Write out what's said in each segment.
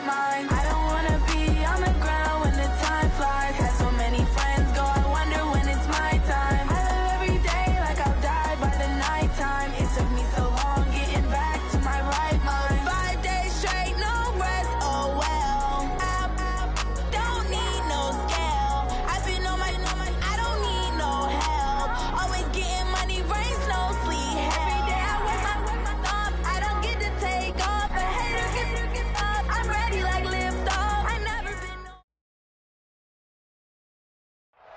mind. I don't wanna be on the ground when the time flies. Had so many friends go, I wonder when it's my time. I live every day like I'll die by the nighttime. It took me so long getting back to my right mind. 5 days straight, no rest, oh well. I don't need no scale. I've been on my, I don't need no help. Always getting money, rains, no sleep. Every day I work my thumb. I don't get to take off. A hater get up. I'm ready like lift off. I never been no.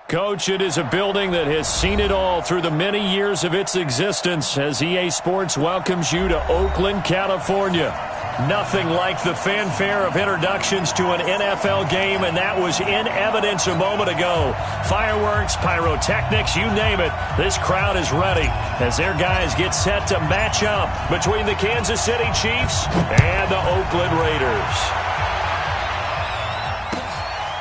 Coach, it is a building that has seen it all through the many years of its existence as EA Sports welcomes you to Oakland, California. Nothing like the fanfare of introductions to an NFL game, and that was in evidence a moment ago. Fireworks, pyrotechnics, you name it. This crowd is ready as their guys get set to match up between the Kansas City Chiefs and the Oakland Raiders.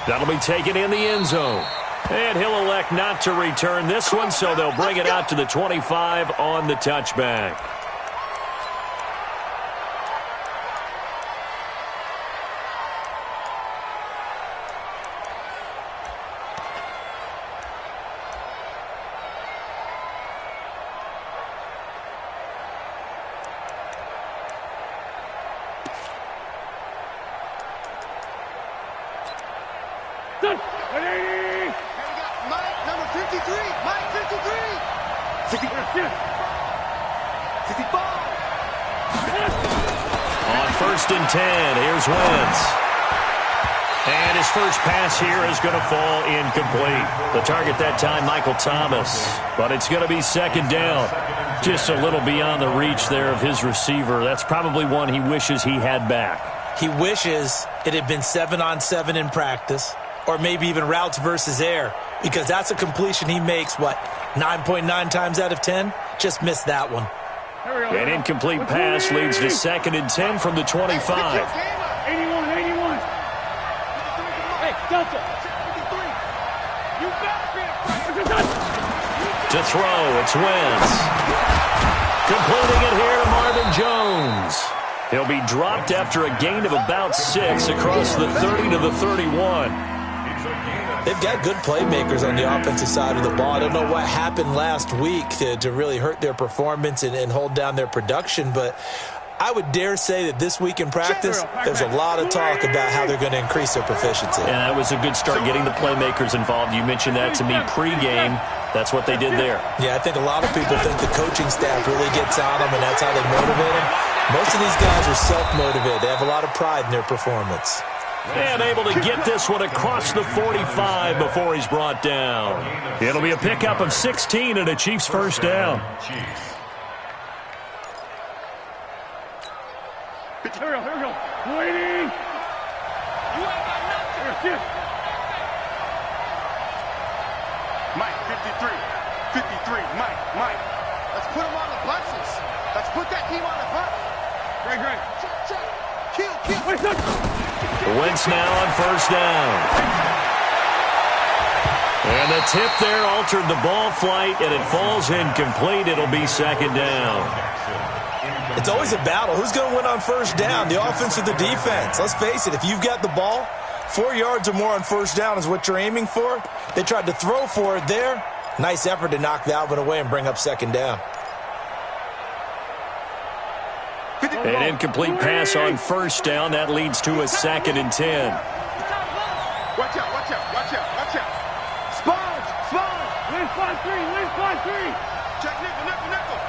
That'll be taken in the end zone. And he'll elect not to return this one, so they'll bring it out to the 25 on the touchback. On 1st and 10, here's Wentz. And his first pass here is going to fall incomplete. The target that time, Michael Thomas. But it's going to be 2nd down. Just a little beyond the reach there of his receiver. That's probably one he wishes he had back. He wishes it had been 7-on-7 in practice, or maybe even routes versus air, because that's a completion he makes, 9.9 times out of 10? Just missed that one. An incomplete pass leads to 2nd and 10 from the 25. 81. Hey, Delta. To throw, it's Wentz. Completing it here to Marvin Jones. He'll be dropped after a gain of about 6 across the 30 to the 31. They've got good playmakers on the offensive side of the ball. I don't know what happened last week to really hurt their performance and hold down their production, but I would dare say that this week in practice, there's a lot of talk about how they're going to increase their proficiency. And that was a good start getting the playmakers involved. You mentioned that to me pregame. That's what they did there. Yeah, I think a lot of people think the coaching staff really gets on them, and that's how they motivate them. Most of these guys are self-motivated. They have a lot of pride in their performance. And able to get this one across the 45 before he's brought down. It'll be a pickup of 16 and a Chiefs first down. Here we go. Waiting. You ain't got nothing. Mike, 53. Mike. Let's put him on the buses. Let's put that team on the bus. Great. Check. Kill. Wentz now on 1st down. And the tip there altered the ball flight, and it falls incomplete. It'll be 2nd down. It's always a battle. Who's going to win on 1st down, the offense or the defense? Let's face it, if you've got the ball, 4 yards or more on 1st down is what you're aiming for. They tried to throw for it there. Nice effort to knock that one away and bring up 2nd down. An incomplete pass on 1st down. That leads to a 2nd and 10. Watch out. Sponge. Win 5-3. Check nickel.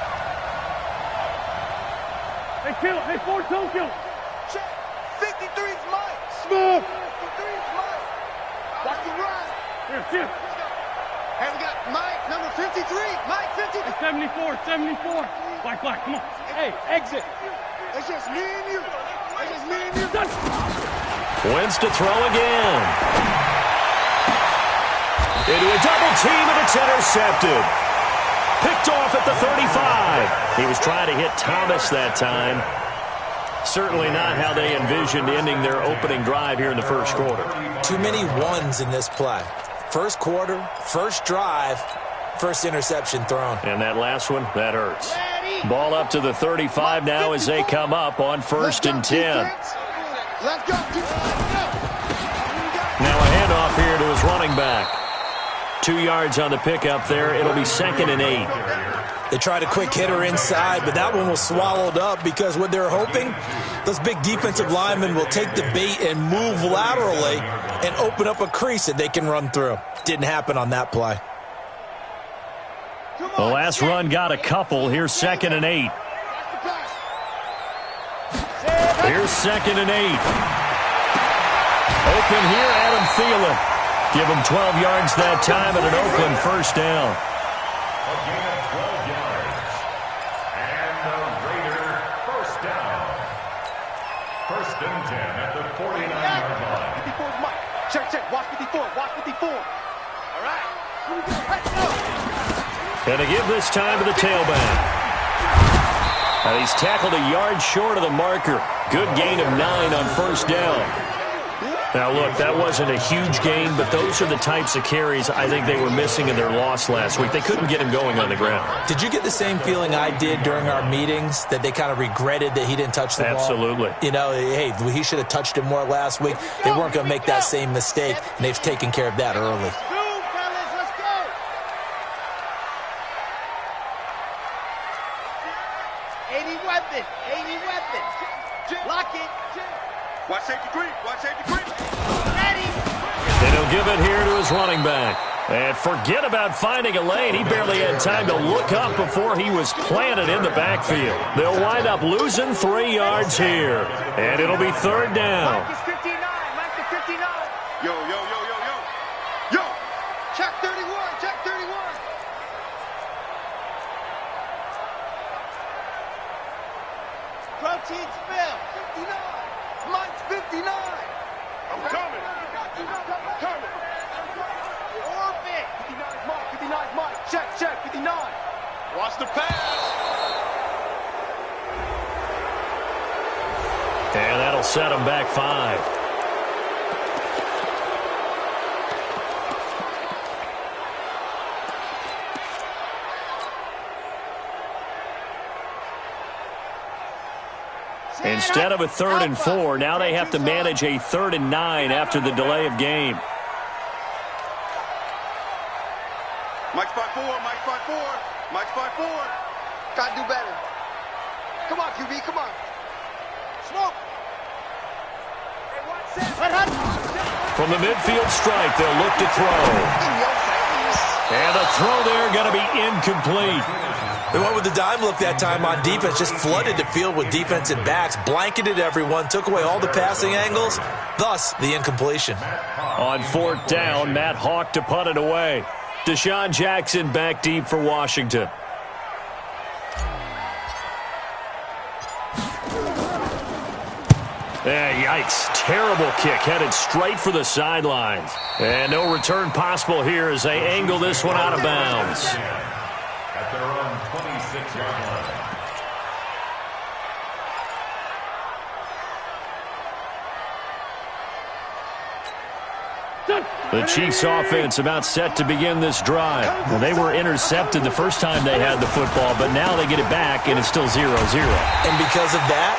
Hey, kill. Hey, force, don't kill. Check. 53's Mike. Smooth. 53's Mike. Watch the run. Here, shift. Hey, we got Mike, number 53. Mike, 53. 74. Black, come on. Hey, exit. It's just me and you. Wentz to throw again. Into a double team, and it's intercepted. Picked off at the 35. He was trying to hit Thomas that time. Certainly not how they envisioned ending their opening drive here in the first quarter. Too many ones in this play. First quarter, first drive, first interception thrown. And that last one, that hurts. Ball up to the 35 now as they come up on 1st and 10. Let's go. Now a handoff here to his running back. 2 yards on the pickup there. It'll be 2nd and 8. They tried a quick hitter inside, but that one was swallowed up because what they're hoping, those big defensive linemen will take the bait and move laterally and open up a crease that they can run through. Didn't happen on that play. The last run got a couple. Here's 2nd and 8. Here's 2nd and 8. Open here, Adam Thielen. Give him 12 yards that time at an Oakland first down. A gain of 12 yards. And the Raider first down. 1st and 10 at the 49-yard line. 54 Mike. Check. Watch 54. Watch 54. All right. Let's go. And to give this time to the tailback. And he's tackled a yard short of the marker. Good gain of 9 on first down. Now, look, that wasn't a huge gain, but those are the types of carries I think they were missing in their loss last week. They couldn't get him going on the ground. Did you get the same feeling I did during our meetings, that they kind of regretted that he didn't touch the ball? Absolutely. You know, hey, he should have touched it more last week. They weren't going to make that same mistake, and they've taken care of that early. Let's go. 80 weapons. Lock it. Watch safety green. Ready. And he'll give it here to his running back. And forget about finding a lane. He barely had time to look up before he was planted in the backfield. They'll wind up losing 3 yards here. And it'll be 3rd down. Mike is 59. Yo. Check 31. Protein spill. 59. Mike's 59. I'm coming. Orbit. 59 Mike. Check. 59. Watch the pass. And that'll set him back 5. Instead of a 3rd and 4, now they have to manage a 3rd and 9 after the delay of game. Mike's by 4. Gotta do better. Come on, QB, come on. Smoke. From the midfield stripe, they'll look to throw. And a throw there going to be incomplete. They went with the dime look that time on defense, just flooded the field with defensive backs, blanketed everyone, took away all the passing angles, thus the incompletion. On 4th down, Matt Hawk to punt it away. Deshaun Jackson back deep for Washington. Yikes. Terrible kick headed straight for the sidelines. And no return possible here as they angle this one out of bounds. At their own 26-yard line. The Chiefs offense about set to begin this drive. Well, they were intercepted the first time they had the football, but now they get it back, and it's still 0-0. And because of that,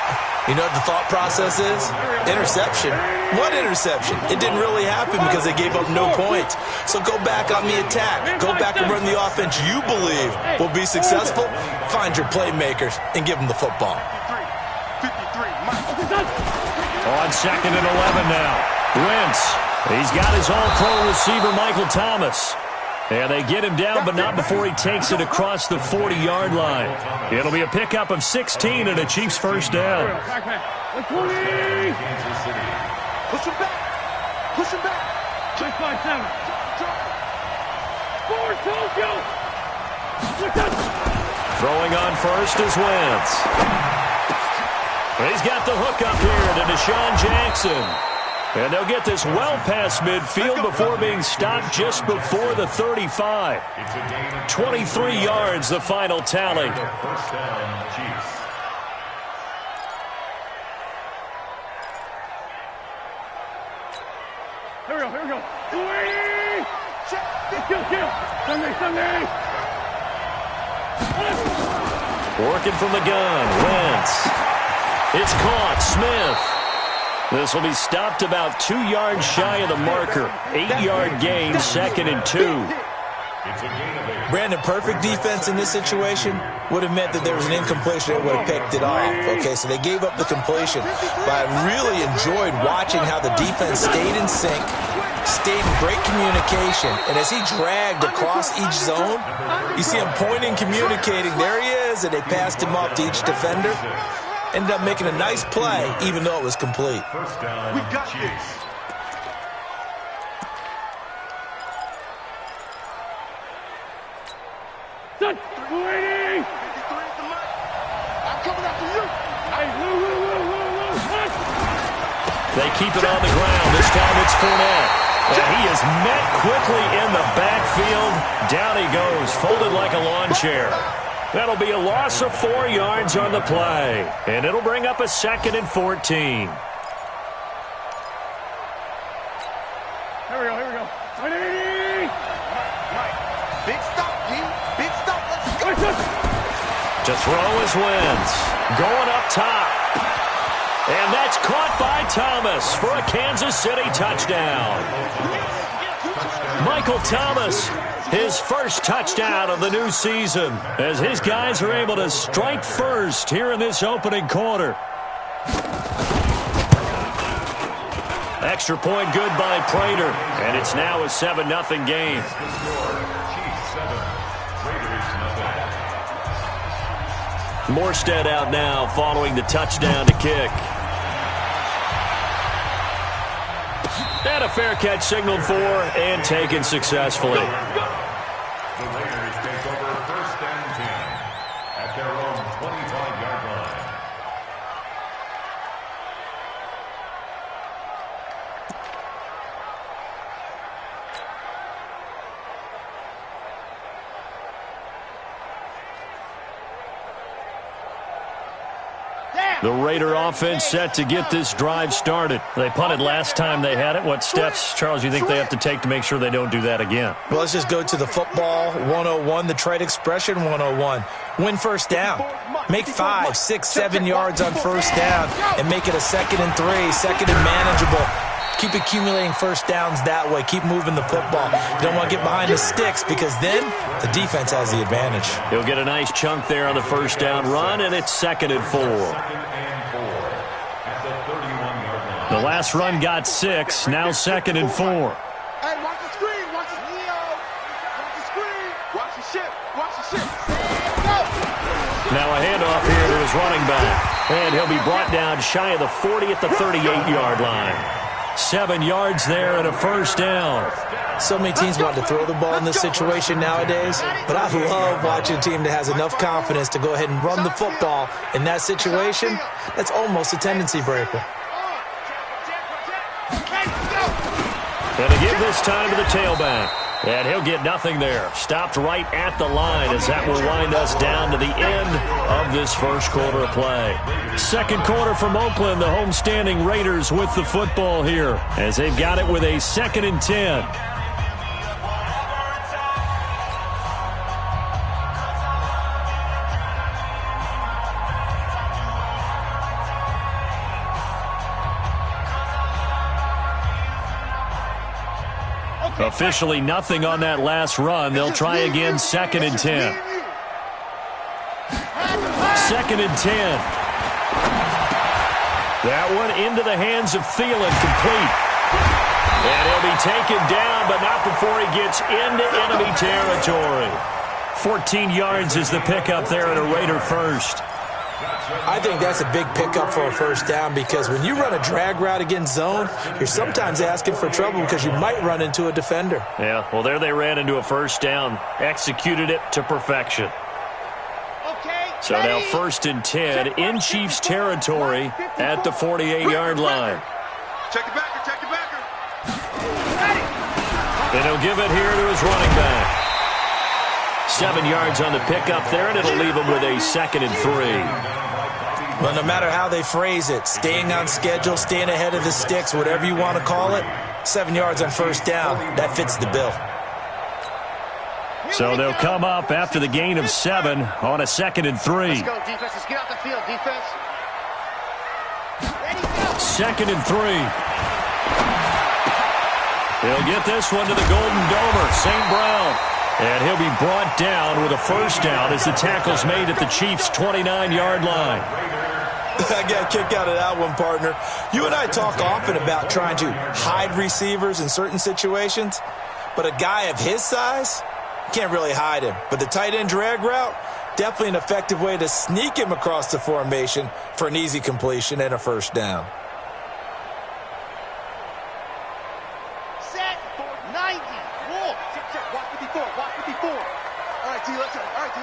you know what the thought process is? Interception. What interception? It didn't really happen because they gave up no points. So go back on the attack. Go back and run the offense you believe will be successful. Find your playmakers and give them the football. 53 Mike. On 2nd and 11 now. Wentz. He's got his all-pro receiver, Michael Thomas. And they get him down, but not before he takes it across the 40-yard line. It'll be a pickup of 16 and a Chiefs first down. 20. Push him back. 657. Forward, Tokyo. Throwing on first is Wentz. He's got the hook up here to Deshaun Jackson. And they'll get this well past midfield before being stopped just before the 35. 23 yards, the final tally. First down, Chiefs. Here we go. Kill. Sunday. Working from the gun, Wentz. It's caught, Smith. This will be stopped about 2 yards shy of the marker. 8-yard gain, 2nd and 2. Brandon, perfect defense in this situation would have meant that there was an incompletion that would have picked it off. Okay, so they gave up the completion. But I really enjoyed watching how the defense stayed in sync, stayed in great communication, and as he dragged across each zone, you see him pointing, communicating. There he is, and they passed him off to each defender. Ended up making a nice play, even though it was complete. We got this. Waiting! 53 at the mic. I'm coming after you. They keep it on the ground. This time it's Fournette. And he is met quickly in the backfield. Down he goes, folded like a lawn chair. That'll be a loss of 4 yards on the play. And it'll bring up a 2nd and 14. Here we go. Waiting! Mike, big stop, D. Big stop. Let's go. To throw his wins. Going up top. And that's caught by Thomas for a Kansas City touchdown. Michael Thomas, his first touchdown of the new season, as his guys are able to strike first here in this opening quarter. Extra point good by Prater, and it's now a 7-0 game. Morstead out now following the touchdown to kick. And a fair catch signaled for and taken successfully. The Raiders take over 1st and 10 at their own 25-yard line. The Raider offense set to get this drive started. They punted last time they had it. What steps, Charles, you think they have to take to make sure they don't do that again? Well, let's just go to the football 101, the trade expression 101. Win first down. Make 5, 6, 7 yards on first down and make it a 2nd and 3, 2nd and manageable. Keep accumulating first downs that way. Keep moving the football. You don't want to get behind the sticks because then the defense has the advantage. He'll get a nice chunk there on the first down run, and it's 2nd and 4. The last run got 6, now 2nd and 4. Hey, watch the screen. Watch the screen. Watch the ship. Watch the ship. Go. Now a handoff here to his running back. And he'll be brought down shy of the 40 at the 38-yard line. 7 yards there and a first down. So many teams want to throw the ball in this situation nowadays, but I love watching a team that has enough confidence to go ahead and run the football in that situation. That's almost a tendency breaker. And to give this time to the tailback. And he'll get nothing there. Stopped right at the line as that will wind us down to the end of this first quarter of play. Second quarter from Oakland, the homestanding Raiders with the football here as they've got it with a 2nd and 10. Officially nothing on that last run. They'll try again, 2nd and 10. 2nd and 10. That one into the hands of Thielen, complete. And he'll be taken down, but not before he gets into enemy territory. 14 yards is the pickup there at a Raider first. I think that's a big pickup for a first down because when you run a drag route against zone, you're sometimes asking for trouble because you might run into a defender. Yeah, well, there they ran into a first down, executed it to perfection. So now 1st and 10 in Chiefs territory at the 48-yard line. Check it backer, check it backer. And he'll give it here to his running back. 7 yards on the pickup there, and it'll leave him with a 2nd and 3. Well, no matter how they phrase it, staying on schedule, staying ahead of the sticks, whatever you want to call it, 7 yards on first down, that fits the bill. So they'll come up after the gain of 7 on a 2nd and 3. Let's go, defense. Let's get out the field, defense. 2nd and 3. He'll get this one to the Golden Domer, St. Brown. And he'll be brought down with a first down as the tackle's made at the Chiefs' 29-yard line. I got a kick out of that one, partner. You and I talk often about trying to hide receivers in certain situations, but a guy of his size, can't really hide him. But the tight end drag route, definitely an effective way to sneak him across the formation for an easy completion and a first down. Set, 90, roll. Check, walk 54, walk 54. All right, D, let's go. All right, D.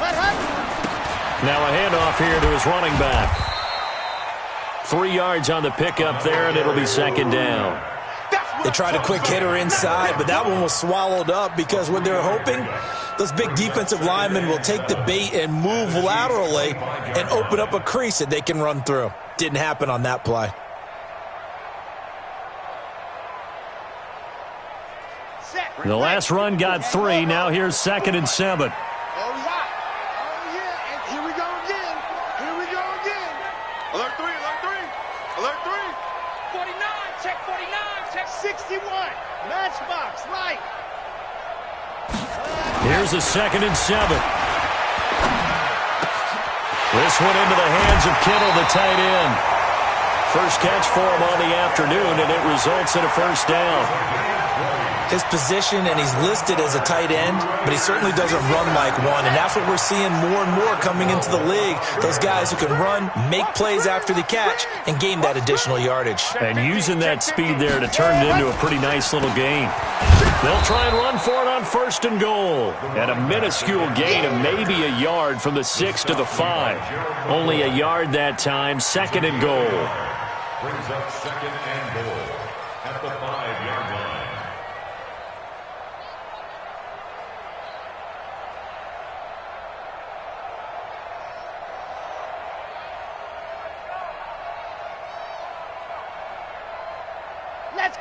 Let happen. Now a handoff here to his running back. 3 yards on the pickup there, and it'll be 2nd down. They tried a quick hitter inside, but that one was swallowed up because what they're hoping, those big defensive linemen will take the bait and move laterally and open up a crease that they can run through. Didn't happen on that play. The last run got 3. Now here's 2nd and 7. Alert 3, alert 3, alert 3. 49, check 49, check 61. Matchbox, right. Here's a 2nd and 7. This one into the hands of Kittle, the tight end. First catch for him on the afternoon, and it results in a first down. His position, and he's listed as a tight end, but he certainly doesn't run like one, and that's what we're seeing more and more coming into the league. Those guys who can run, make plays after the catch, and gain that additional yardage. And using that speed there to turn it into a pretty nice little gain. They'll try and run for it on 1st and goal. And a minuscule gain of maybe a yard from the 6 to the 5. Only a yard that time, 2nd and goal. Brings up 2nd and goal at the 5-yard line.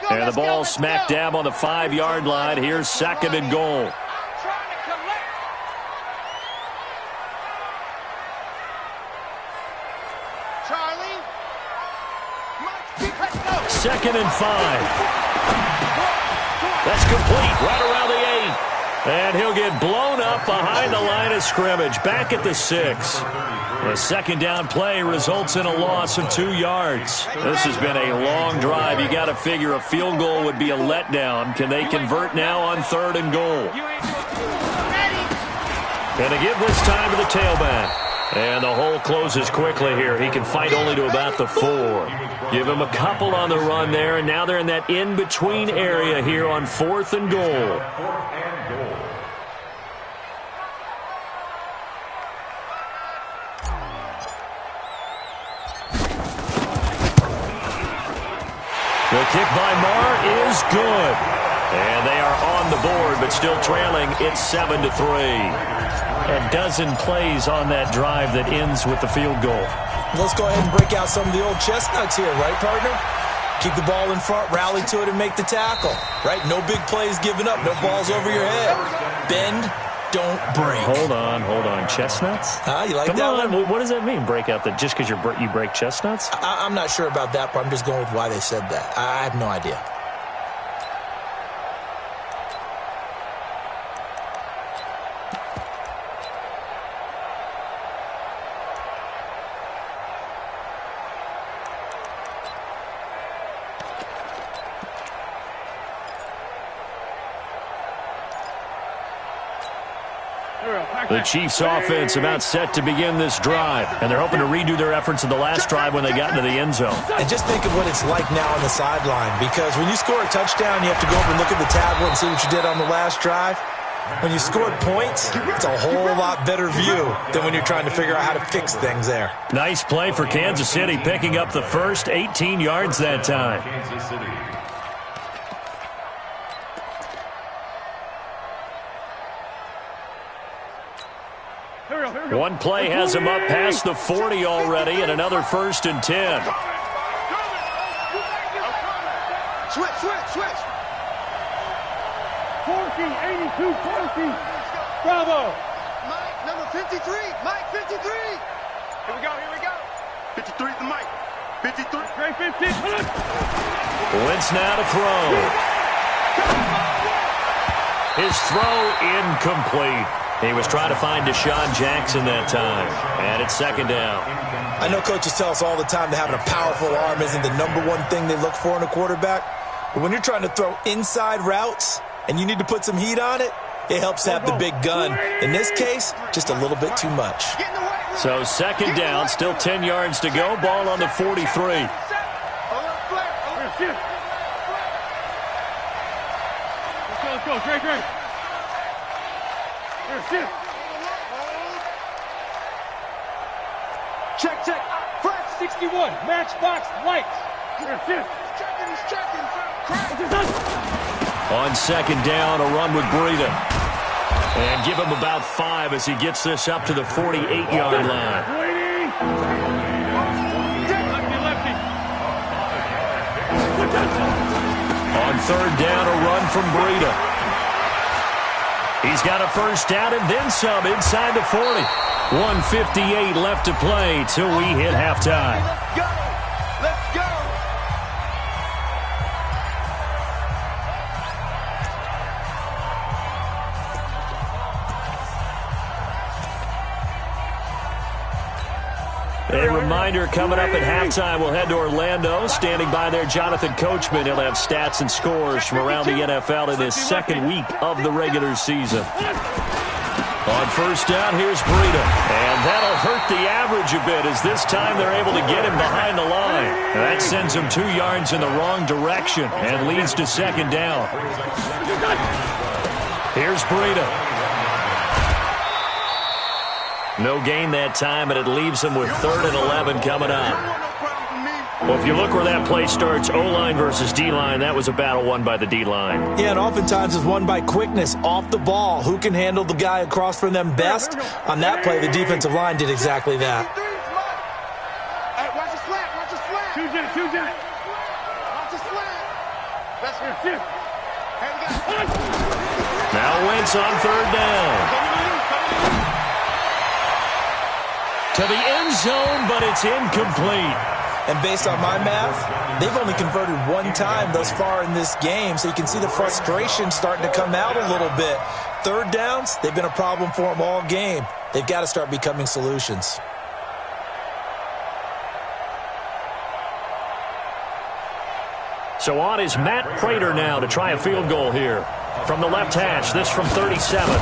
And the ball smack dab on the 5-yard line. Here's 2nd and goal. Charlie. 2nd and 5. That's complete right around the 8. And he'll get blown up behind the line of scrimmage. Back at the 6. A 2nd down play results in a loss of 2 yards. This has been a long drive. You got to figure a field goal would be a letdown. Can they convert now on 3rd and goal? And they give this time to the tailback. And the hole closes quickly here. He can fight only to about the 4. Give him a couple on the run there, and now they're in that in-between area here on 4th and goal. The kick by Marr is good. And they are on the board, but still trailing. It's 7-3. A dozen plays on that drive that ends with the field goal. Let's go ahead and break out some of the old chestnuts here, right, partner? Keep the ball in front, rally to it, and make the tackle, right? No big plays given up, no balls over your head. Bend, don't break. Hold on. Chestnuts? You like Come that on. one? What does that mean, break out? That just because you break chestnuts? I'm not sure about that, but I'm just going with why they said that. I have no idea. The Chiefs offense about set to begin this drive, and they're hoping to redo their efforts in the last drive when they got into the end zone. And just think of what it's like now on the sideline, because when you score a touchdown, you have to go over and look at the tablet and see what you did on the last drive. When you scored points, it's a whole lot better view than when you're trying to figure out how to fix things there. Nice play for Kansas City, picking up the first 18 yards that time. Kansas City. One play has him up past the 40 already, and another 1st and 10. Switch. 14, 82, 14. Bravo. Mike, number 53. Mike, 53. Here we go. 53 is the Mike. 53. Great 15. Wentz now to throw. His throw incomplete. He was trying to find Deshaun Jackson that time. And it's second down. I know coaches tell us all the time that having a powerful arm isn't the #1 thing they look for in a quarterback. But when you're trying to throw inside routes and you need to put some heat on it, it helps to have the big gun. In this case, just a little bit too much. So second down, still 10 yards to go. Ball on the 43. Let's go. Great. Check. Flat 61. Matchbox lights. He's checking. On second down, a run with Breida. And give him about 5 as he gets this up to the 48-yard line. Lefty. On third down, a run from Breida. He's got a first down and then some inside the 40. 1:58 left to play till we hit halftime. Let's go. A reminder, coming up at halftime, we'll head to Orlando. Standing by there, Jonathan Coachman. He'll have stats and scores from around the NFL in his second week of the regular season. On first down, here's Breida. And that'll hurt the average a bit as this time they're able to get him behind the line. That sends him 2 yards in the wrong direction and leads to second down. Here's Breida. No gain that time, and it leaves him with 3rd and 11 coming up. Well, if you look where that play starts, O-line versus D-line, that was a battle won by the D-line. Yeah, and oftentimes it's won by quickness off the ball. Who can handle the guy across from them best? On that play, the defensive line did exactly that. Hey, watch the slant. Choose it. Watch the slant. That's it. Hey, Now Wentz on third down. To the end zone, but it's incomplete. And based on my math, they've only converted 1 time thus far in this game, so you can see the frustration starting to come out a little bit. Third downs, they've been a problem for them all game. They've got to start becoming solutions. So on is Matt Prater now to try a field goal here. From the left hash, this from 37.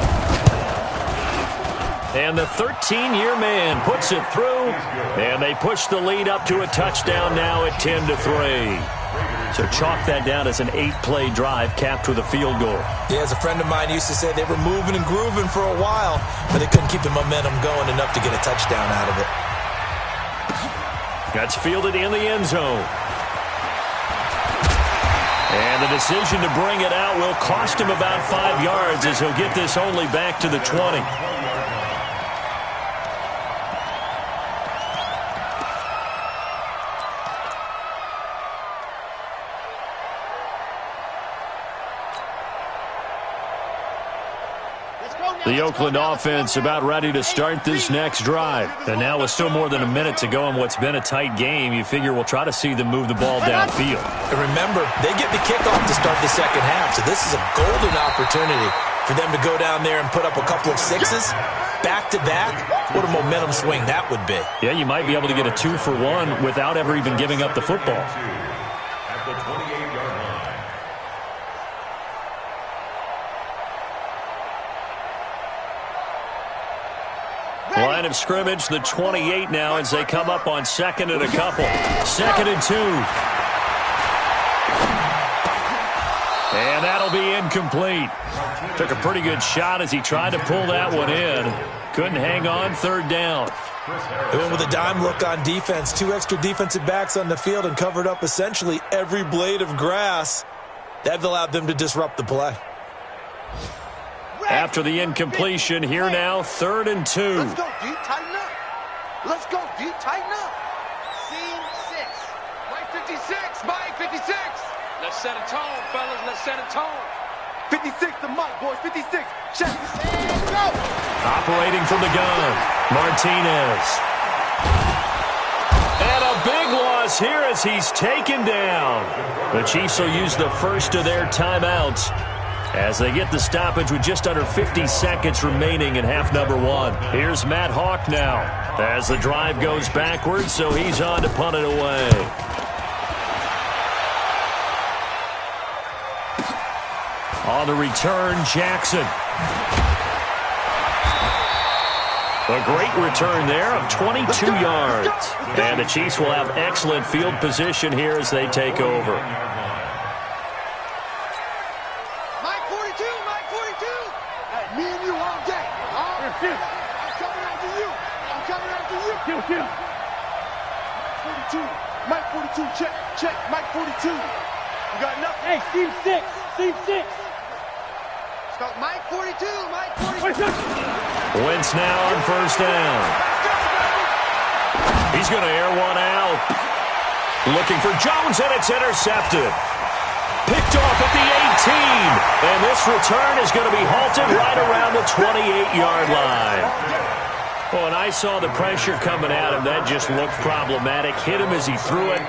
And the 13-year man puts it through, and they push the lead up to a touchdown now at 10-3. So chalk that down as an 8-play drive capped with a field goal. Yeah, as a friend of mine used to say, they were moving and grooving for a while, but they couldn't keep the momentum going enough to get a touchdown out of it. That's fielded in the end zone. And the decision to bring it out will cost him about 5 yards as he'll get this only back to the 20. The Oakland offense about ready to start this next drive. And now with still more than a minute to go in what's been a tight game, you figure we'll try to see them move the ball downfield. And remember, they get the kickoff to start the second half, so this is a golden opportunity for them to go down there and put up a couple of 6s back-to-back. What a momentum swing that would be. Yeah, you might be able to get a 2-for-1 without ever even giving up the football. At the 28-yard line. Line of scrimmage, the 28 now as they come up on second and a couple. 2nd and 2. And that'll be incomplete. Took a pretty good shot as he tried to pull that one in. Couldn't hang on, third down. They went with a dime look on defense. 2 extra defensive backs on the field and covered up essentially every blade of grass. That allowed them to disrupt the play. After the incompletion, here now, 3rd and 2. Let's go, D. Tighten up. Let's go, D. Tighten up. Scene 6. Mike 56. Mike 56. Let's set a tone, fellas. Let's set a tone. 56 to Mike, boys. 56. Check. And go. Operating from the gun, Martinez. And a big one across here as he's taken down. The Chiefs will use the first of their timeouts as they get the stoppage with just under 50 seconds remaining in half number one. Here's Matt Hawk now as the drive goes backwards, so he's on to punt it away. On the return, Jackson. A great return there of 22 yards. And the Chiefs will have excellent field position here as they take over. Mike 42, Mike 42. Hey, me and you all day. I'm coming after you. I'm coming after you. Kill. 42, Mike 42, check, Mike 42. You got nothing. Hey, Steve 6. Stop, Mike 42, Mike 42. Wentz now on first down. He's going to air one out. Looking for Jones, and it's intercepted. Picked off at the 18. And this return is going to be halted right around the 28-yard line. Well, and I saw the pressure coming at him. That just looked problematic. Hit him as he threw it,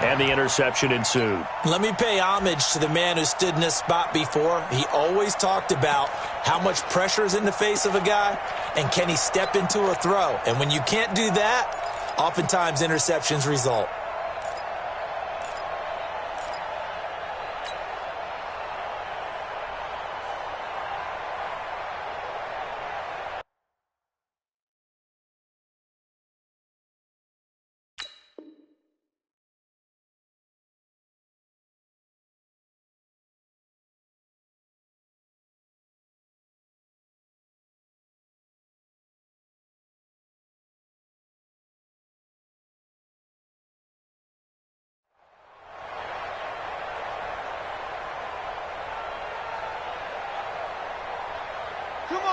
and the interception ensued. Let me pay homage to the man who stood in this spot before. He always talked about how much pressure is in the face of a guy, and can he step into a throw. And when you can't do that, oftentimes interceptions result.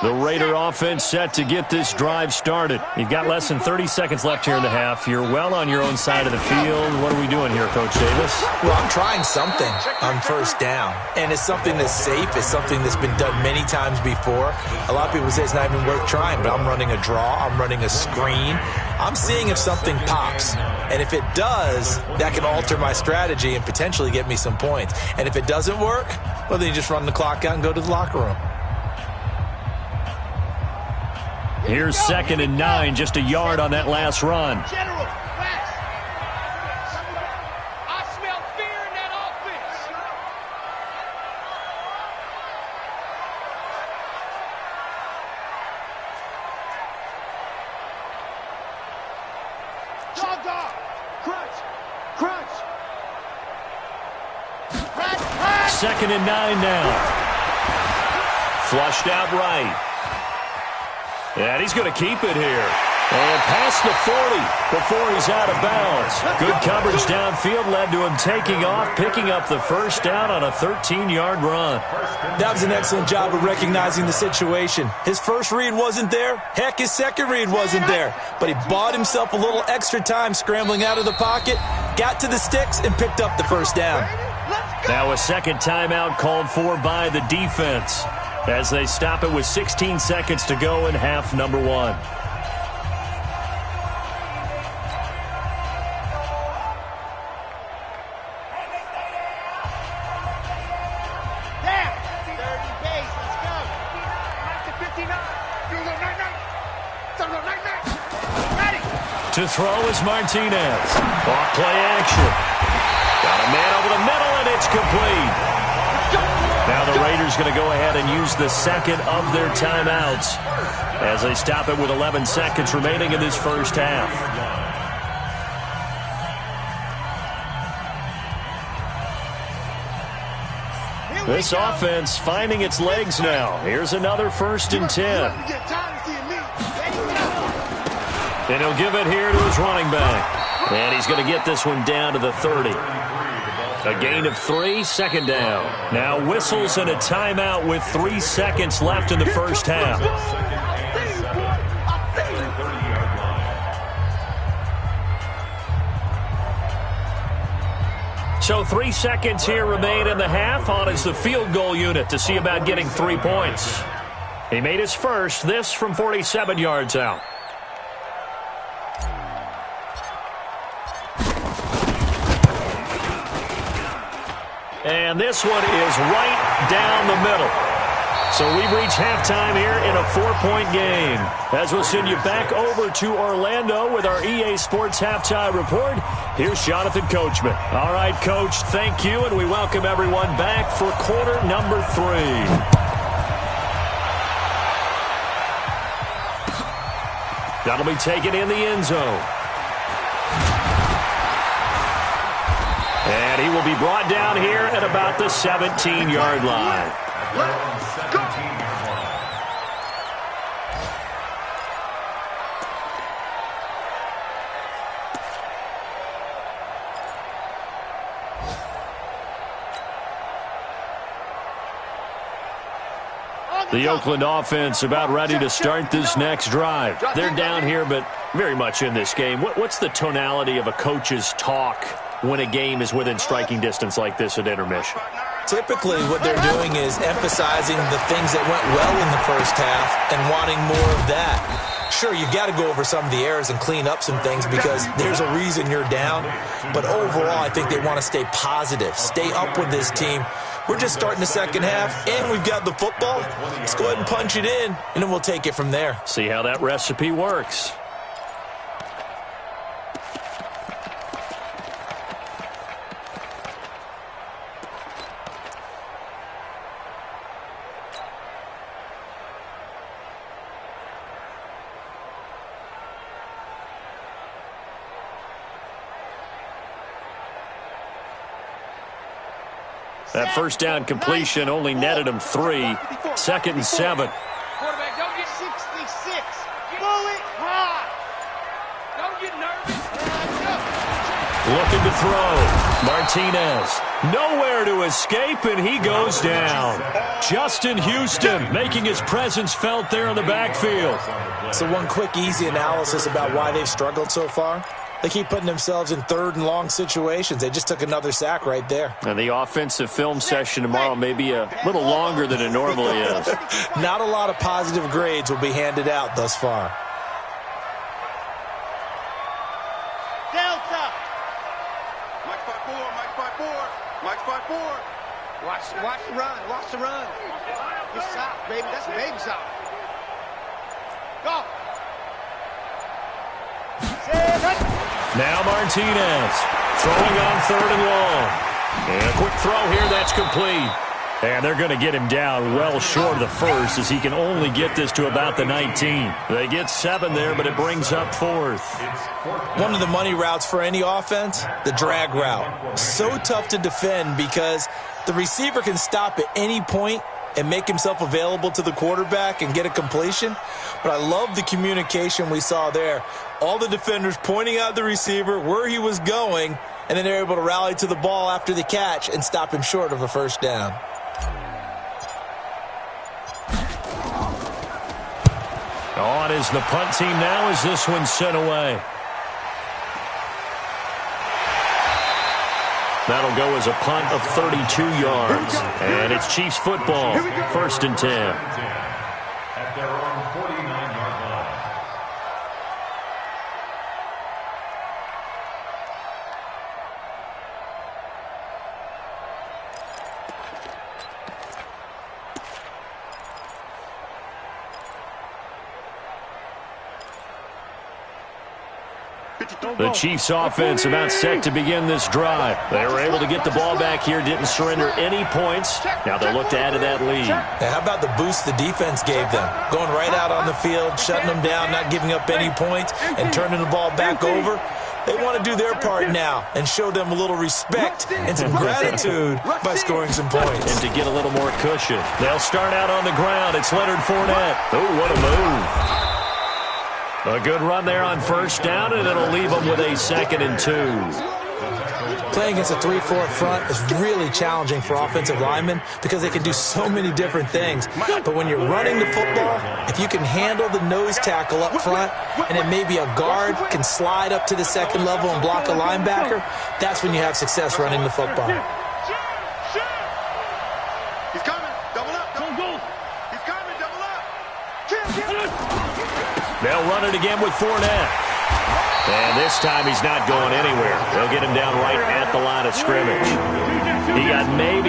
The Raider offense set to get this drive started. You've got less than 30 seconds left here in the half. You're well on your own side of the field. What are we doing here, Coach Davis? Well, I'm trying something on first down, and it's something that's safe. It's something that's been done many times before. A lot of people say it's not even worth trying, but I'm running a draw. I'm running a screen. I'm seeing if something pops, and if it does, that can alter my strategy and potentially get me some points. And if it doesn't work, well, then you just run the clock out and go to the locker room. Here's 2nd and 9, just a yard on that last run. General, fast. I smell fear in that offense. Dog. Crunch. 2nd and 9 now. Flushed out right. And he's going to keep it here. And past the 40 before he's out of bounds. Good coverage downfield led to him taking off, picking up the first down on a 13-yard run. That was an excellent job of recognizing the situation. His first read wasn't there. Heck, his second read wasn't there. But he bought himself a little extra time scrambling out of the pocket, got to the sticks, and picked up the first down. Now a second timeout called for by the defense as they stop it with 16 seconds to go in half number one. To throw is Martinez. Off play action. Got a man over the middle, and it's complete. Now the Raiders going to go ahead and use the second of their timeouts as they stop it with 11 seconds remaining in this first half. This offense finding its legs now. Here's another 1st and 10. And he'll give it here to his running back. And he's going to get this one down to the 30. A gain of 3, 2nd down. Now whistles and a timeout with 3 seconds left in the first half. So 3 seconds here remain in the half. On is the field goal unit to see about getting 3 points. He made his first, this from 47 yards out. And this one is right down the middle. So we've reached halftime here in a 4-point game. As we'll send you back over to Orlando with our EA Sports Halftime Report, here's Jonathan Coachman. All right, Coach, thank you, and we welcome everyone back for quarter number 3. That'll be taken in the end zone. And he will be brought down here at about the 17-yard line. The Oakland offense about ready to start this next drive. They're down here, but very much in this game. What's the tonality of a coach's talk when a game is within striking distance like this at intermission? Typically, what they're doing is emphasizing the things that went well in the first half and wanting more of that. Sure, you've got to go over some of the errors and clean up some things because there's a reason you're down. But overall, I think they want to stay positive, stay up with this team. We're just starting the second half, and we've got the football. Let's go ahead and punch it in, and then we'll take it from there. See how that recipe works. That first down completion only netted him 3. 2nd and 7. Quarterback, don't get 66. Pull it high. Don't get nervous. Looking to throw. Martinez. Nowhere to escape, and he goes down. Justin Houston making his presence felt there in the backfield. So one quick, easy analysis about why they've struggled so far. They keep putting themselves in 3rd and long situations. They just took another sack right there. And the offensive film session tomorrow may be a little longer than it normally is. Not a lot of positive grades will be handed out thus far. Delta. Mike 5-4, Mike 5-4, Mike 5-4. Watch the run, watch the run. Good stop, baby. That's a baby stop. Go. Now Martinez throwing on 3rd and long. And a quick throw here, that's complete. And they're going to get him down well short of the first as he can only get this to about the 19. They get 7 there, but it brings up 4th. One of the money routes for any offense, the drag route. So tough to defend because the receiver can stop at any point and make himself available to the quarterback and get a completion. But I love the communication we saw there. All the defenders pointing out the receiver, where he was going, and then they're able to rally to the ball after the catch and stop him short of a first down. On is the punt team now as this one's sent away. That'll go as a punt of 32 yards. And it's Chiefs football, 1st and 10. At their own 49-yard line. The Chiefs offense about set to begin this drive. They were able to get the ball back here, didn't surrender any points. Now they'll look to add to that lead. Now, how about the boost the defense gave them? Going right out on the field, shutting them down, not giving up any points, and turning the ball back over. They want to do their part now and show them a little respect and some gratitude by scoring some points. And to get a little more cushion. They'll start out on the ground. It's Leonard Fournette. Oh, what a move. A good run there on 1st down, and it'll leave them with a 2nd and 2. Playing against a 3-4 front is really challenging for offensive linemen because they can do so many different things. But when you're running the football, if you can handle the nose tackle up front, and then maybe a guard can slide up to the 2nd level and block a linebacker, that's when you have success running the football. He's coming. Double up. Double go. He's coming. Double up. They'll run it again with Fournette. And this time he's not going anywhere. They'll get him down right at the line of scrimmage. He got maybe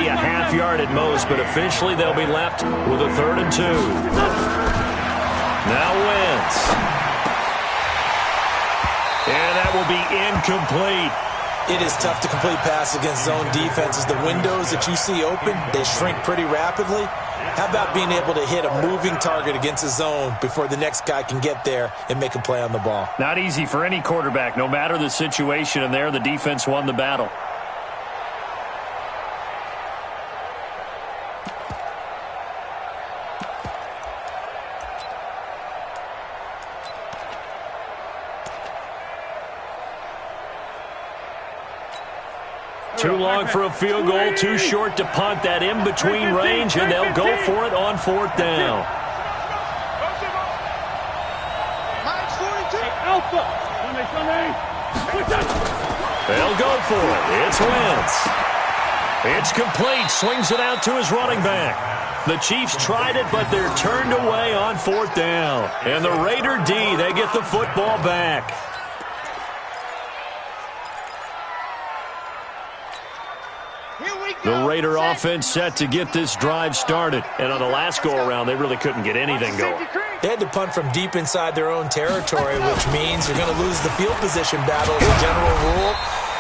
half-yard at most, but officially they'll be left with a 3rd and 2. Now Wentz. And that will be incomplete. It is tough to complete pass against zone defenses. The windows that you see open, they shrink pretty rapidly. How about being able to hit a moving target against a zone before the next guy can get there and make a play on the ball? Not easy for any quarterback, no matter the situation, and there the defense won the battle. Too long for a field goal, too short to punt that in-between range, and they'll go for it on 4th down. They'll go for it. It's Wentz. It's complete. Swings it out to his running back. The Chiefs tried it, but they're turned away on 4th down. And the Raider D, they get the football back. The Raider offense set to get this drive started. And on the last go-around, they really couldn't get anything going. They had to punt from deep inside their own territory, which means you're going to lose the field position battle as a general rule.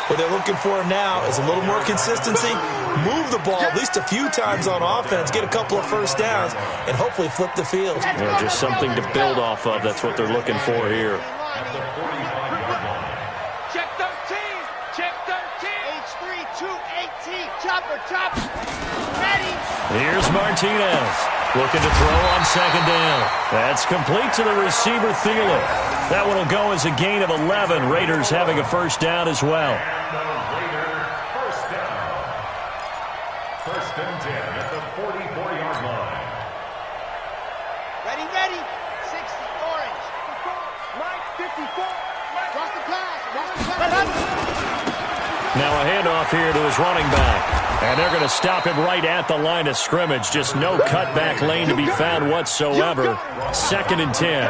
What they're looking for now is a little more consistency, move the ball at least a few times on offense, get a couple of first downs, and hopefully flip the field. Yeah, just something to build off of. That's what they're looking for here. Check 13. Check 13. H3 218. Chopper. Ready. Here's Martinez. Looking to throw on 2nd down. That's complete to the receiver, Thielen. That one will go as a gain of 11. Raiders having a first down as well. And the Raider first down. 1st and 10 at the 44-yard line. Ready. 60, orange. Mike, 54. Cross the pass. Now a handoff here to his running back. And they're going to stop him right at the line of scrimmage. Just no cutback lane to be found whatsoever. 2nd and 10.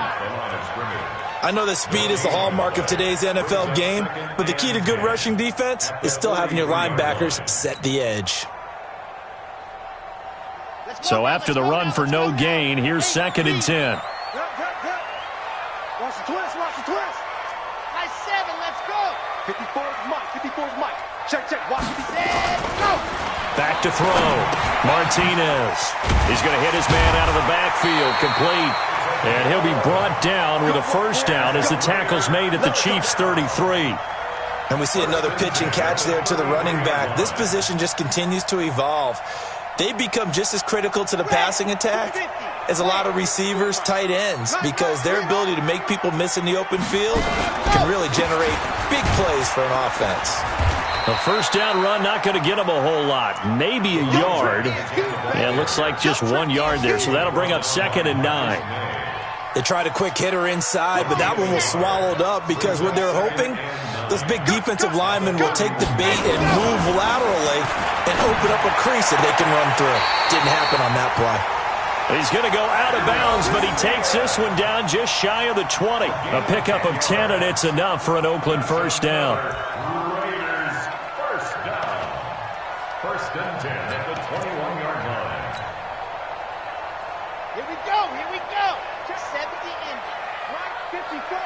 I know that speed is the hallmark of today's NFL game, but the key to good rushing defense is still having your linebackers set the edge. So after the run for no gain, here's 2nd and 10. Watch the twist. High 7, let's go. 54's Mike. Check. Watch it. Go. Back to throw. Martinez. He's going to hit his man out of the backfield. Complete. And he'll be brought down with a first down as the tackle's made at the Chiefs' 33. And we see another pitch and catch there to the running back. This position just continues to evolve. They become just as critical to the passing attack as a lot of receivers, tight ends, because their ability to make people miss in the open field can really generate big plays for an offense. A first down run not going to get him a whole lot. Maybe a yard. And looks like just 1 yard there. So that'll bring up 2nd and 9. They tried a quick hitter inside, but that one was swallowed up because what they're hoping, those big defensive linemen will take the bait and move laterally and open up a crease that they can run through. Didn't happen on that play. He's going to go out of bounds, but he takes this one down just shy of the 20. A pickup of 10, and it's enough for an Oakland first down. Raiders first down. 1st and 10 at the 21-yard line. Here we go. 70 in. Mike, 54.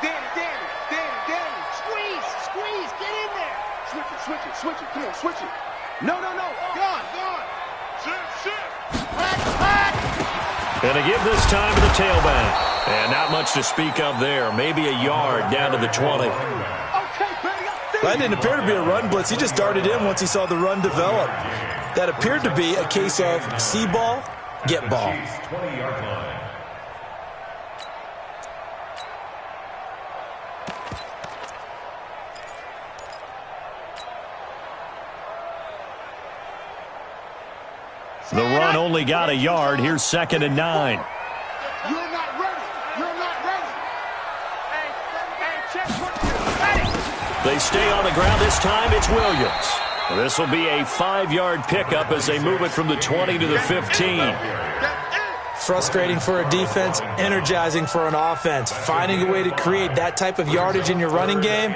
Danny. Squeeze. Get in there. Switch it. Come on, switch it. No. Gone. Shit. Hot. Going to give this time to the tailback. And not much to speak of there. Maybe a yard down to the 20. That didn't appear to be a run blitz. He just darted in once he saw the run develop. That appeared to be a case of see ball, get ball. 20-yard line. The run only got a yard. Here's 2nd and 9. You're not ready. They stay on the ground. This time it's Williams. This will be a 5-yard pickup as they move it from the 20 to the 15. Frustrating for a defense, energizing for an offense. Finding a way to create that type of yardage in your running game,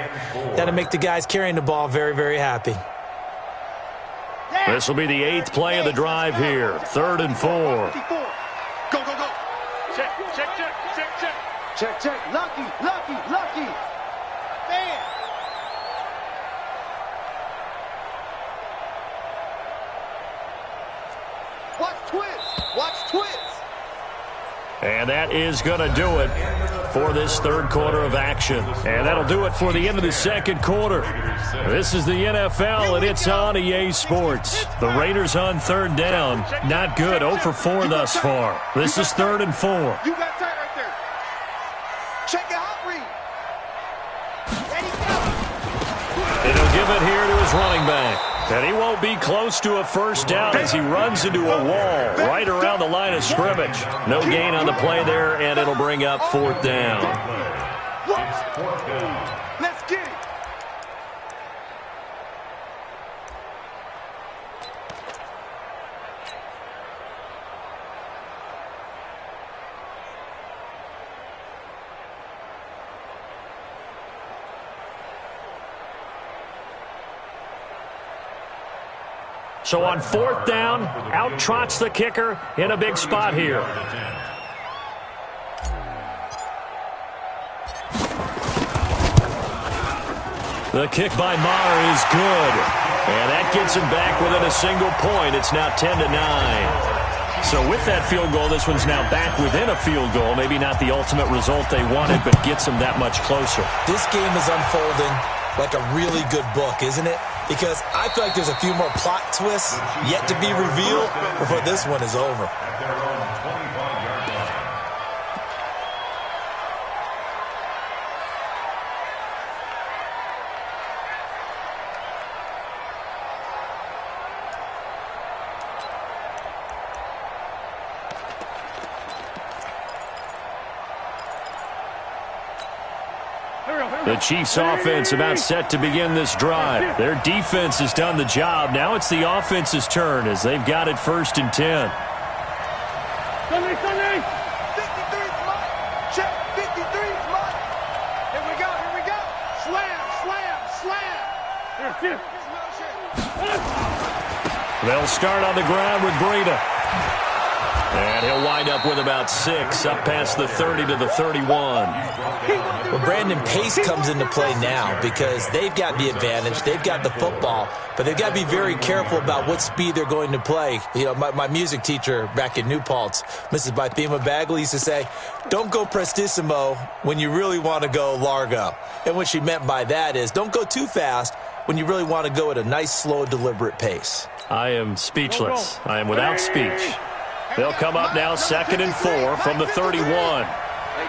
that'll make the guys carrying the ball very, very happy. This will be the 8th play of the drive here. 3rd and 4. Go, go, go. Check, check, check, check, check. Check, check. Lucky, lucky, lucky. Man. Watch twist. Watch twist. And that is going to do it for this 3rd quarter of action. And that'll do it for the end of the 2nd quarter. This is the NFL, and it's on EA Sports. The Raiders on 3rd down. Not good. 0 for 4 thus far. This is 3rd and 4. You got tight right there. Check your hot read. Ready, go. And he'll give it here to his running back. And he won't be close to a 1st down as he runs into a wall right around the line of scrimmage. No gain on the play there, and it'll bring up 4th down. Let's get it. So on 4th down, out trots the kicker in a big spot here. The kick by Maher is good. And that gets him back within a single point. It's now 10-9. So with that field goal, this one's now back within a field goal. Maybe not the ultimate result they wanted, but gets them that much closer. This game is unfolding like a really good book, isn't it? Because I feel like there's a few more plot twists yet to be revealed before this one is over. At their own 25-yard line. The Chiefs' offense about set to begin this drive. Their defense has done the job. Now it's the offense's turn as they've got it 1st and 10. Sunday, Sunday. 53's mine. Check 53's mine. Here we go, here we go. Slam, slam, slam. Here, shift. They'll start on the ground with Breida. And he'll wind up with about 6, up past the 30 to the 31. Well, Brandon, pace comes into play now because they've got the advantage. They've got the football, but they've got to be very careful about what speed they're going to play. You know, my music teacher back in New Paltz, Mrs. Bythema Bagley, used to say, don't go prestissimo when you really want to go largo. And what she meant by that is don't go too fast when you really want to go at a nice, slow, deliberate pace. I am speechless. I am without speech. They'll come up now 2nd and 4 from the 31. Hey,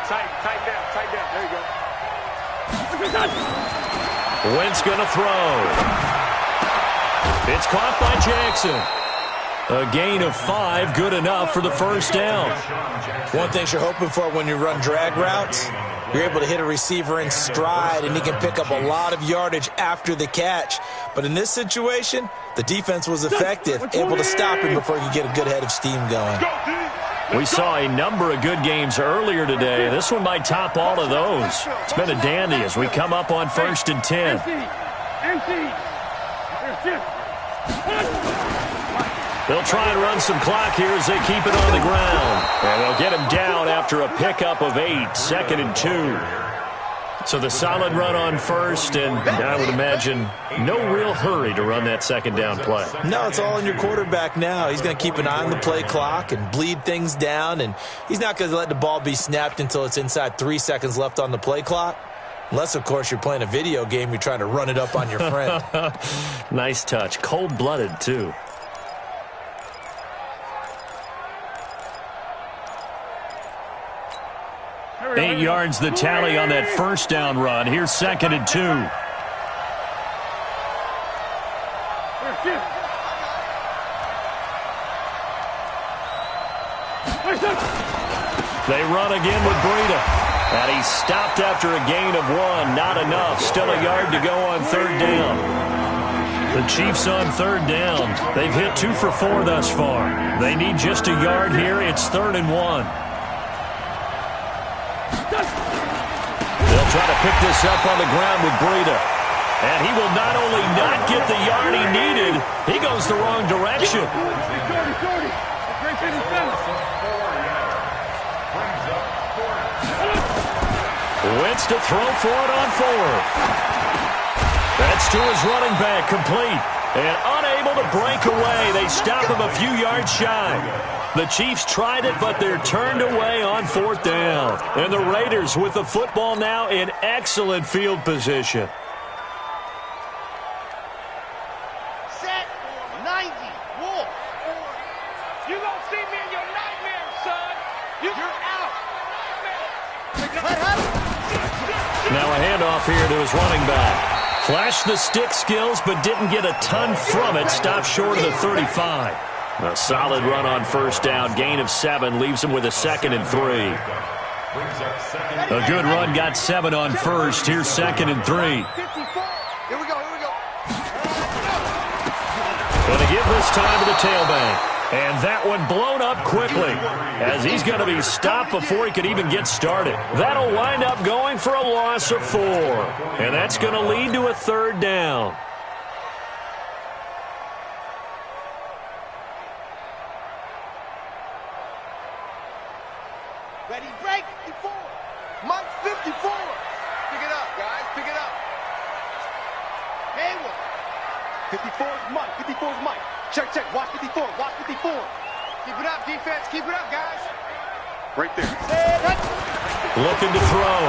tight down, tight down. There you go. Wentz going to throw. It's caught by Jackson. A gain of 5, good enough for the 1st down. One thing you're hoping for when you run drag routes, you're able to hit a receiver in stride, and he can pick up a lot of yardage after the catch. But in this situation, the defense was effective, able to stop him before he could get a good head of steam going. We saw a number of good games earlier today. This one might top all of those. It's been a dandy as we come up on 1st and 10. Empty. Here, shift. They'll try and run some clock here as they keep it on the ground. And they'll get him down after a pickup of 8, 2nd and 2. So the solid run on 1st, and I would imagine no real hurry to run that 2nd down play. No, it's all on your quarterback now. He's going to keep an eye on the play clock and bleed things down, and he's not going to let the ball be snapped until it's inside 3 seconds left on the play clock. Unless, of course, you're playing a video game, you're trying to run it up on your friend. Nice touch. Cold-blooded, too. Eight yards the tally on that 1st down run. Here's 2nd and 2. They run again with Breida. And he's stopped after a gain of 1. Not enough. Still a yard to go on 3rd down. The Chiefs on 3rd down. They've hit 2 for 4 thus far. They need just a yard here. It's 3rd and 1. They'll try to pick this up on the ground with Breida. And he will not only not get the yard he needed, he goes the wrong direction. Wentz to throw for it on 4th. That's to his running back, complete. And unable to break away. They stop him a few yards shy. The Chiefs tried it, but they're turned away on 4th down. And the Raiders with the football now in excellent field position. Set 90. Wolf. You don't see me in your nightmares, son. You're out. Now a handoff here to his running back. Flashed the stick skills, but didn't get a ton from it. Stopped short of the 35. A solid run on 1st down. Gain of 7 leaves him with a 2nd and 3. A good run got 7 on 1st. Here's 2nd and 3. Here we go. Going to give this time to the tailback. And that one blown up quickly as he's going to be stopped before he could even get started. That'll wind up going for a loss of 4. And that's going to lead to a 3rd down. Ready, break. 54. Mike 54. Pick it up, guys. Pick it up. Hayward. 54 is Mike. 54 is Mike. Check. Watch 54. Watch 54. Keep it up, defense. Keep it up, guys. Right there. Looking to throw.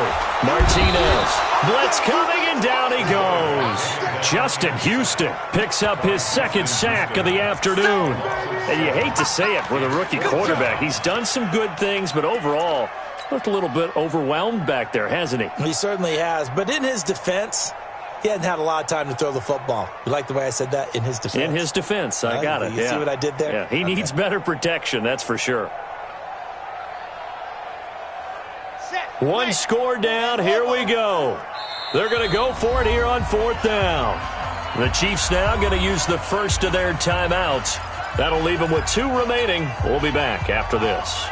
Martinez. Blitz coming, and down he goes. Justin Houston picks up his 2nd sack of the afternoon. And you hate to say it with a rookie quarterback. He's done some good things, but overall, looked a little bit overwhelmed back there, hasn't he? He certainly has. But in his defense, he hadn't had a lot of time to throw the football. You like the way I said that? In his defense? In his defense. I got it. You see what I did there? Yeah, he needs better protection, that's for sure. One score down. Here we go. They're going to go for it here on 4th down. The Chiefs now going to use the first of their timeouts. That'll leave them with 2 remaining. We'll be back after this.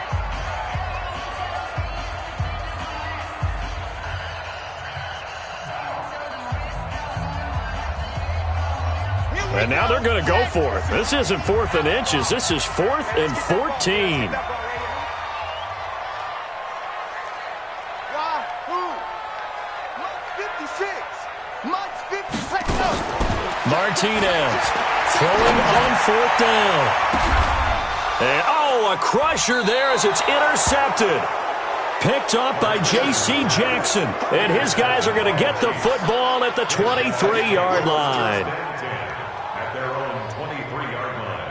And now they're going to go for it. This isn't 4th and inches. This is 4th and 14. Martinez throwing on 4th down. And, a crusher there as it's intercepted. Picked up by J.C. Jackson. And his guys are going to get the football at the 23-yard line. At their own 23-yard line.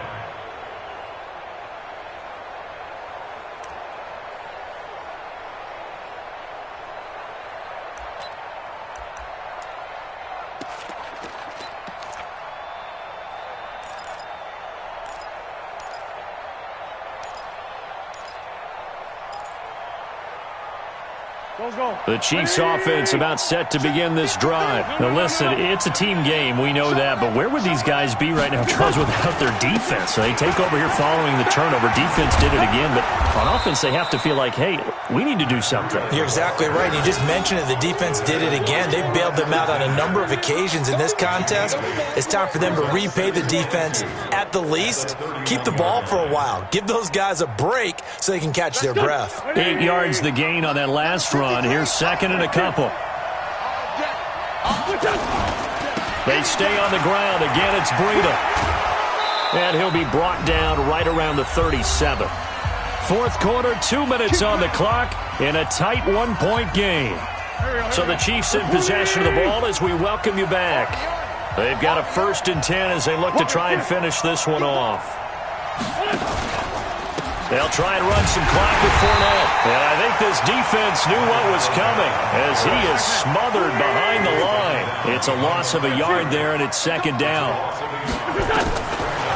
The Chiefs offense about set to begin this drive. Now listen, it's a team game, we know that, but where would these guys be right now, Charles, without their defense? So they take over here following the turnover. Defense did it again, but on offense they have to feel like, hey, we need to do something. You're exactly right. You just mentioned it. The defense did it again. They bailed them out on a number of occasions in this contest. It's time for them to repay the defense at the least. Keep the ball for a while. Give those guys a break so they can catch their breath. 8 yards the gain on that last run. Here's 2nd and a couple. They stay on the ground. Again, it's Breida. And he'll be brought down right around the 37. 4th quarter, 2 minutes on the clock in a tight 1-point game. So the Chiefs in possession of the ball as we welcome you back. They've got a 1st and 10 as they look to try and finish this one off. They'll try and run some clock with Fournette. And I think this defense knew what was coming as he is smothered behind the line. It's a loss of a yard there, and it's 2nd down.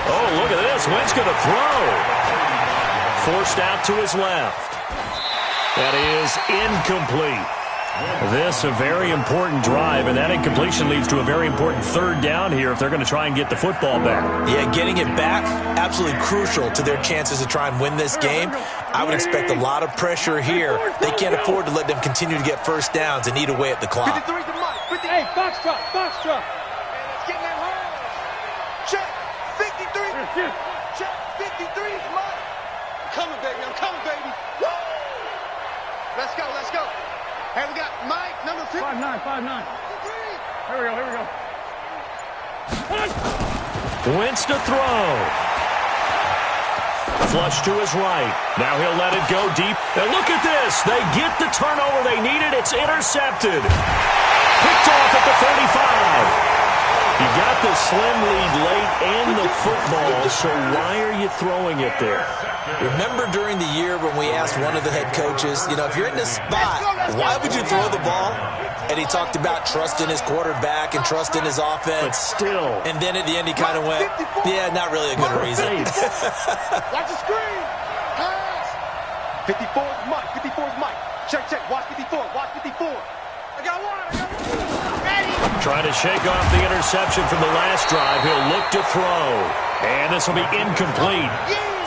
Oh, look at this. Wentz going to throw. Forced out to his left. That is incomplete. This a very important drive, and that incompletion leads to a very important 3rd down here if they're going to try and get the football back. Yeah, getting it back, absolutely crucial to their chances to try and win this game. I would expect a lot of pressure here. They can't afford to let them continue to get 1st downs and eat away at the clock. 53 to Mike. 50. Hey, box truck, box truck. And it's getting that home. Check 53. Check 53 is mine. I'm coming, baby. I'm coming, baby. Woo! Let's go, let's go. Hey, we got Mike, number 50. 5'9", 5'9". Here we go, here we go. Wins to throw. Flush to his right. Now he'll let it go deep. And look at this. They get the turnover they needed. It's intercepted. Picked off at the 35. You got the slim lead late and the football, so why are you throwing it there? Remember during the year when we asked one of the head coaches, you know, if you're in this spot, why would you throw the ball? And he talked about trusting his quarterback and trusting his offense. But still. And then at the end he kind of went, yeah, not really a good reason. Watch the screen. Pass. 54 is Mike. 54 is Mike. Check, check. Watch 54. Watch 54. I got one. Ready. Trying to shake off the interception from the last drive. He'll look to throw. And this will be incomplete.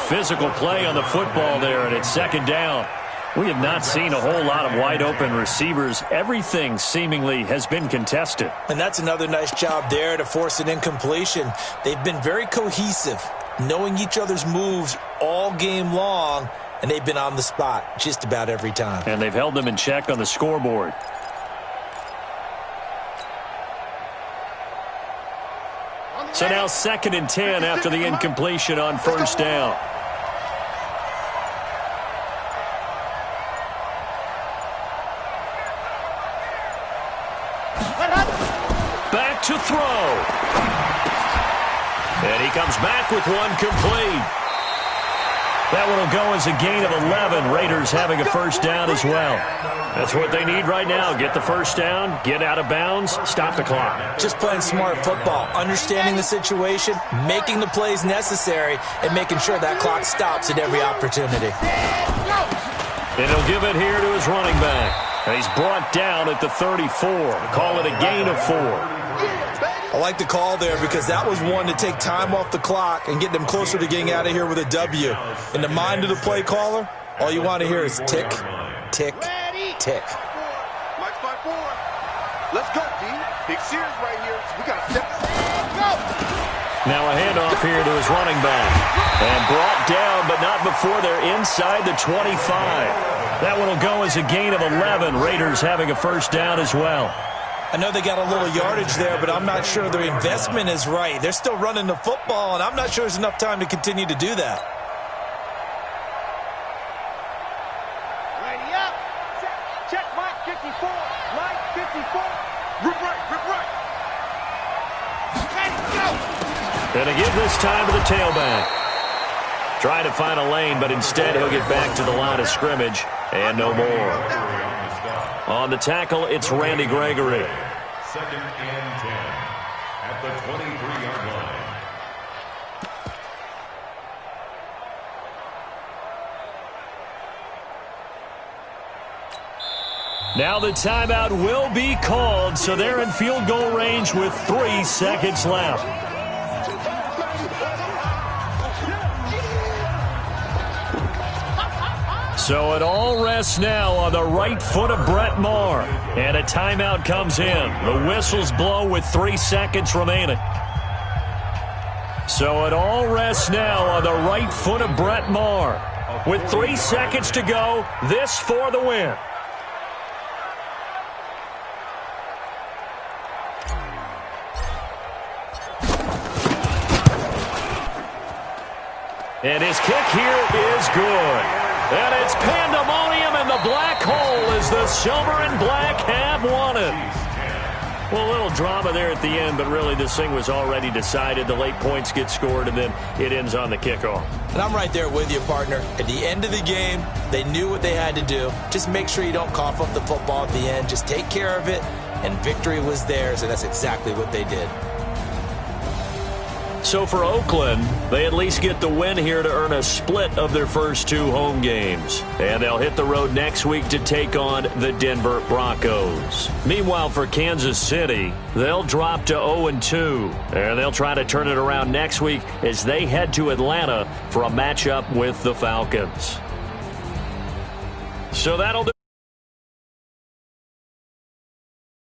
Physical play on the football there, and it's second down. We have not seen a whole lot of wide-open receivers. Everything seemingly has been contested. And that's another nice job there to force an incompletion. They've been very cohesive, knowing each other's moves all game long, and they've been on the spot just about every time. And they've held them in check on the scoreboard. So now 2nd and 10 after the incompletion on first down. Back to throw. And he comes back with one complete. That one will go as a gain of 11. Raiders having a first down as well. That's what they need right now. Get the first down, get out of bounds, stop the clock. Just playing smart football, understanding the situation, making the plays necessary, and making sure that clock stops at every opportunity. And he'll give it here to his running back. And he's brought down at the 34. Call it a gain of 4. I like the call there because that was one to take time off the clock and get them closer to getting out of here with a W. In the mind of the play caller, all you want to hear is tick, tick, tick. Mike's 5-4. Let's go, D. Big series right here. We got to step. Go. Now a handoff here to his running back. And brought down, but not before they're inside the 25. That one will go as a gain of 11. Raiders having a first down as well. I know they got a little yardage there, but I'm not sure their investment is right. They're still running the football, and I'm not sure there's enough time to continue to do that. Ready up. Check Mike 54. Mike 54. Rip right, rip right. Ready, go. Gonna give this time to the tailback. Trying to find a lane, but instead he'll get back to the line of scrimmage, and no more. On the tackle, it's Randy Gregory. 2nd and 10 at the 23-yard line. Now the timeout will be called, so they're in field goal range with 3 seconds left. So it all rests now on the right foot of Brett Maher. And a timeout comes in. The whistles blow with 3 seconds remaining. So it all rests now on the right foot of Brett Maher. With 3 seconds to go, this for the win. And his kick here is good. And it's pandemonium in the black hole as the silver and black have won it. Well, a little drama there at the end, but really this thing was already decided. The late points get scored, and then it ends on the kickoff. And I'm right there with you, partner. At the end of the game, they knew what they had to do. Just make sure you don't cough up the football at the end. Just take care of it, and victory was theirs, and that's exactly what they did. So for Oakland, they at least get the win here to earn a split of their first 2 home games. And they'll hit the road next week to take on the Denver Broncos. Meanwhile, for Kansas City, they'll drop to 0-2. And they'll try to turn it around next week as they head to Atlanta for a matchup with the Falcons. So that'll do